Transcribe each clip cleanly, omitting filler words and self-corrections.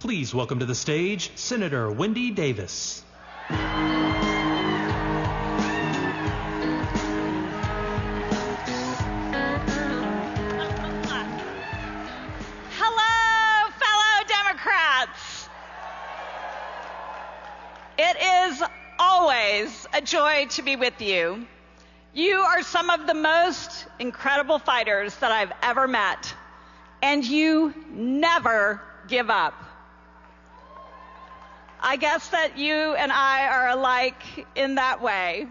Please welcome to the stage Senator Wendy Davis. Hello, fellow Democrats. It is always a joy to be with you. You are some of the most incredible fighters that I've ever met, and you never give up. I guess that you and I are alike in that way.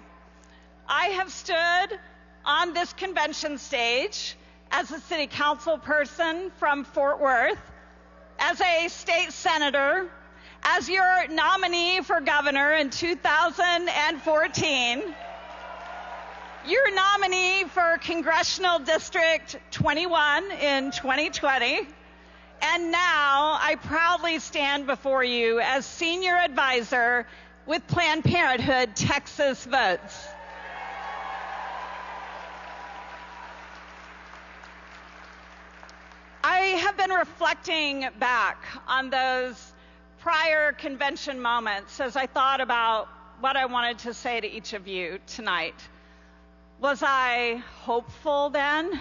I have stood on this convention stage as a city council person from Fort Worth, as a state senator, as your nominee for governor in 2014, your nominee for Congressional District 21 in 2020, and now I proudly stand before you as senior advisor with Planned Parenthood Texas Votes. I have been reflecting back on those prior convention moments as I thought about what I wanted to say to each of you tonight. Was I hopeful then?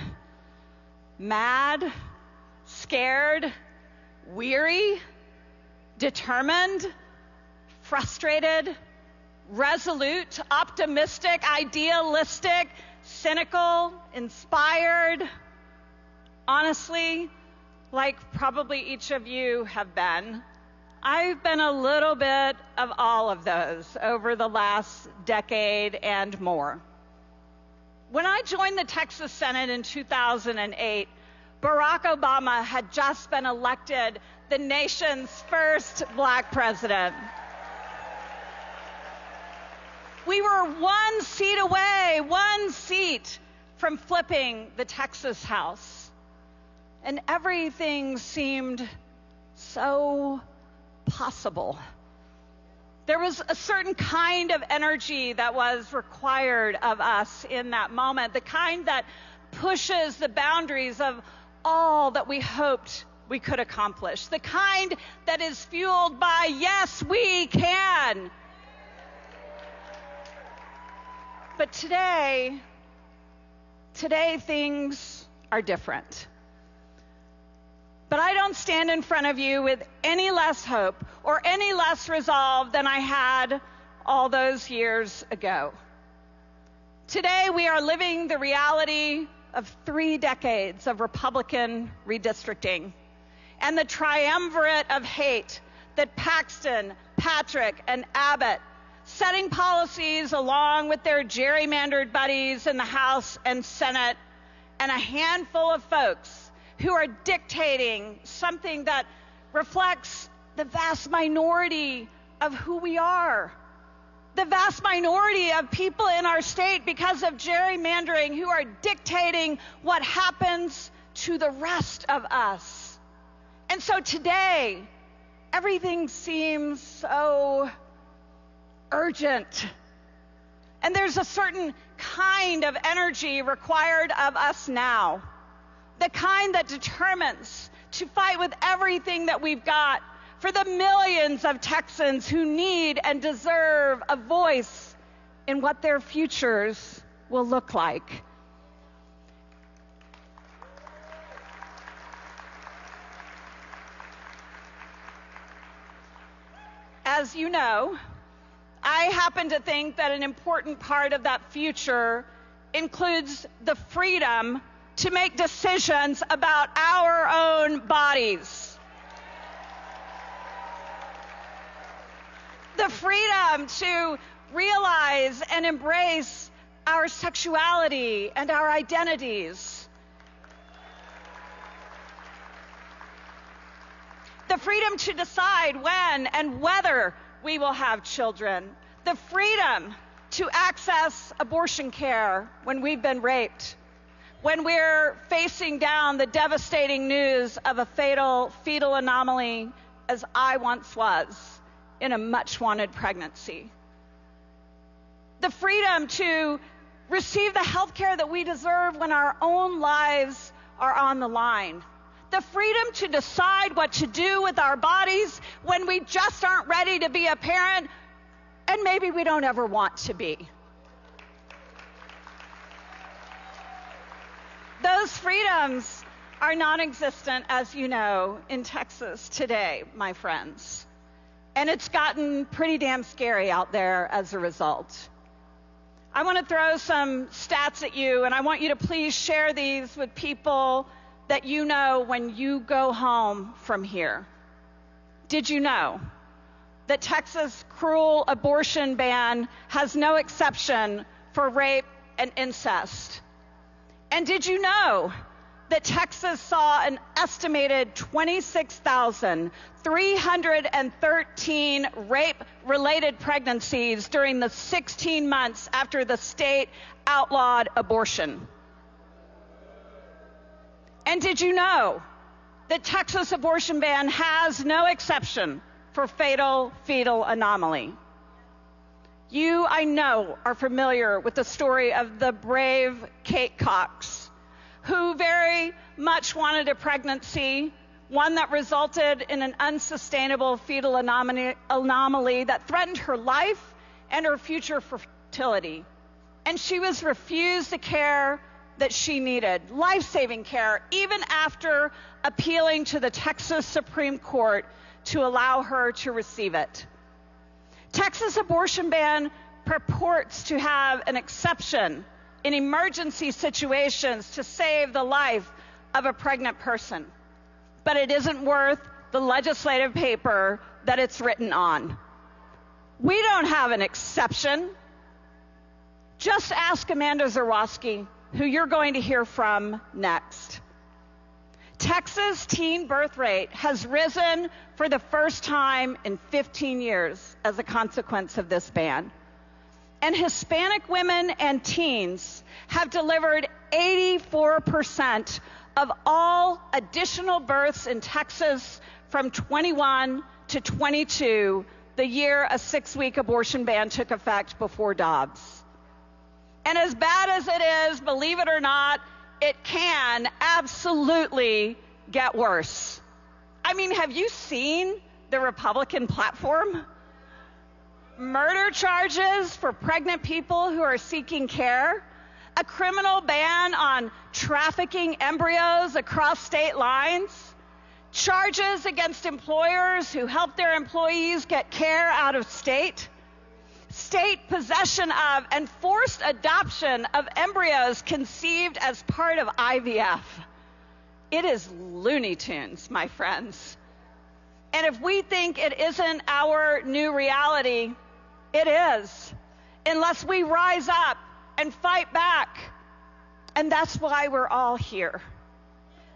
Mad? Scared? Weary? Determined? Frustrated? Resolute? Optimistic? Idealistic? Cynical? Inspired? Honestly, like probably each of you have been, I've been a little bit of all of those over the last decade and more. When I joined the Texas Senate in 2008, Barack Obama had just been elected the nation's first black president. We were one seat away, one seat from flipping the Texas House. And everything seemed so possible. There was a certain kind of energy that was required of us in that moment, the kind that pushes the boundaries of all that we hoped we could accomplish, the kind that is fueled by, yes, we can. But today things are different. But I don't stand in front of you with any less hope or any less resolve than I had all those years ago. Today, we are living the reality of 3 decades of Republican redistricting and the triumvirate of hate that Paxton, Patrick, and Abbott, setting policies along with their gerrymandered buddies in the House and Senate, and a handful of folks who are dictating something that reflects the vast minority of who we are, the vast minority of people in our state because of gerrymandering who are dictating what happens to the rest of us. And so today, everything seems so urgent. And there's a certain kind of energy required of us now, the kind that determines to fight with everything that we've got for the millions of Texans who need and deserve a voice in what their futures will look like. As you know, I happen to think that an important part of that future includes the freedom to make decisions about our own bodies. The freedom to realize and embrace our sexuality and our identities. The freedom to decide when and whether we will have children. The freedom to access abortion care when we've been raped. When we're facing down the devastating news of a fatal fetal anomaly, as I once was, in a much-wanted pregnancy. The freedom to receive the health care that we deserve when our own lives are on the line. the freedom to decide what to do with our bodies when we just aren't ready to be a parent, and maybe we don't ever want to be. Those freedoms are non-existent, as you know, in Texas today, my friends. And it's gotten pretty damn scary out there as a result. I want to throw some stats at you, and I want you to please share these with people that you know when you go home from here. Did you know that Texas' cruel abortion ban has no exception for rape and incest? And did you know that Texas saw an estimated 26,313 rape-related pregnancies during the 16 months after the state outlawed abortion? And did you know that Texas abortion ban has no exception for fatal fetal anomaly? You, I know, are familiar with the story of the brave Kate Cox, who very much wanted a pregnancy, one that resulted in an unsustainable fetal anomaly that threatened her life and her future fertility. And she was refused the care that she needed, life-saving care, even after appealing to the Texas Supreme Court to allow her to receive it. Texas abortion ban purports to have an exception in emergency situations to save the life of a pregnant person, but it isn't worth the legislative paper that it's written on. We don't have an exception. Just ask Amanda Zarwowski, who you're going to hear from next. Texas teen birth rate has risen for the first time in 15 years as a consequence of this ban. And Hispanic women and teens have delivered 84% of all additional births in Texas from 21 to 22, the year a 6-week abortion ban took effect before Dobbs. And as bad as it is, believe it or not, it can absolutely get worse. I mean, have you seen the Republican platform? Murder charges for pregnant people who are seeking care, a criminal ban on trafficking embryos across state lines, charges against employers who help their employees get care out of state, state possession of and forced adoption of embryos conceived as part of IVF. It is Looney Tunes, my friends. And if we think it isn't our new reality, it is, unless we rise up and fight back. And that's why we're all here,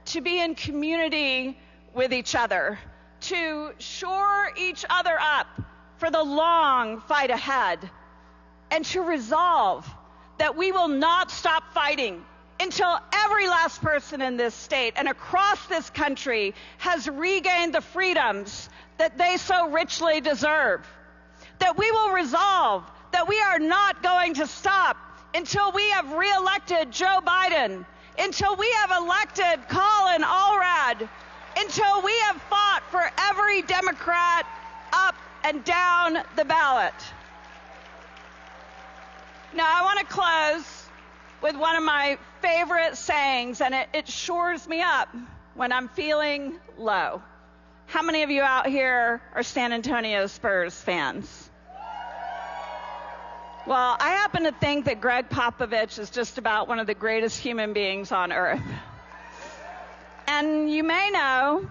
to be in community with each other, to shore each other up for the long fight ahead, and to resolve that we will not stop fighting until every last person in this state and across this country has regained the freedoms that they so richly deserve. That we will resolve that we are not going to stop until we have reelected Joe Biden, until we have elected Colin Allred, until we have fought for every Democrat up and down the ballot. Now, I want to close with one of my favorite sayings, and it shores me up when I'm feeling low. How many of you out here are San Antonio Spurs fans? Well, I happen to think that Greg Popovich is just about one of the greatest human beings on earth. And you may know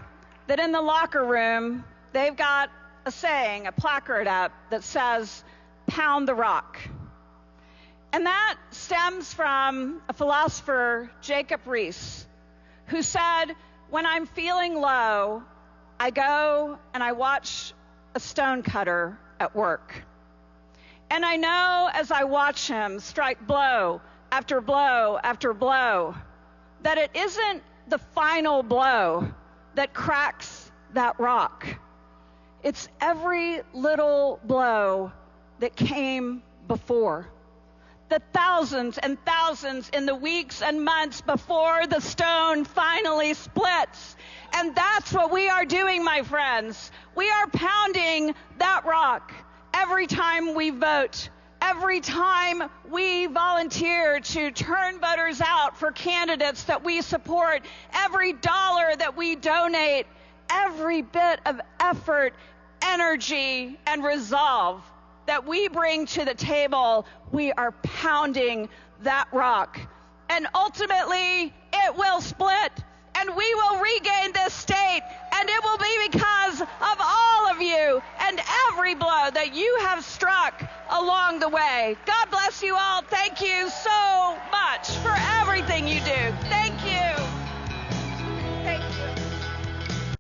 that in the locker room, they've got a saying, a placard up that says, "Pound the rock." And that stems from a philosopher, Jacob Riis, who said, when I'm feeling low, I go and I watch a stonecutter at work. And I know as I watch him strike blow after blow after blow, that it isn't the final blow that cracks that rock. It's every little blow that came before. the thousands and thousands in the weeks and months before the stone finally splits. And that's what we are doing, my friends. We are pounding that rock every time we vote, every time we volunteer to turn voters out for candidates that we support, every dollar that we donate, every bit of effort, energy, and resolve that we bring to the table, we are pounding that rock. And ultimately, it will split, and we will regain this state, and it will be because of all of you and every blow that you have struck along the way. God bless you all. Thank you so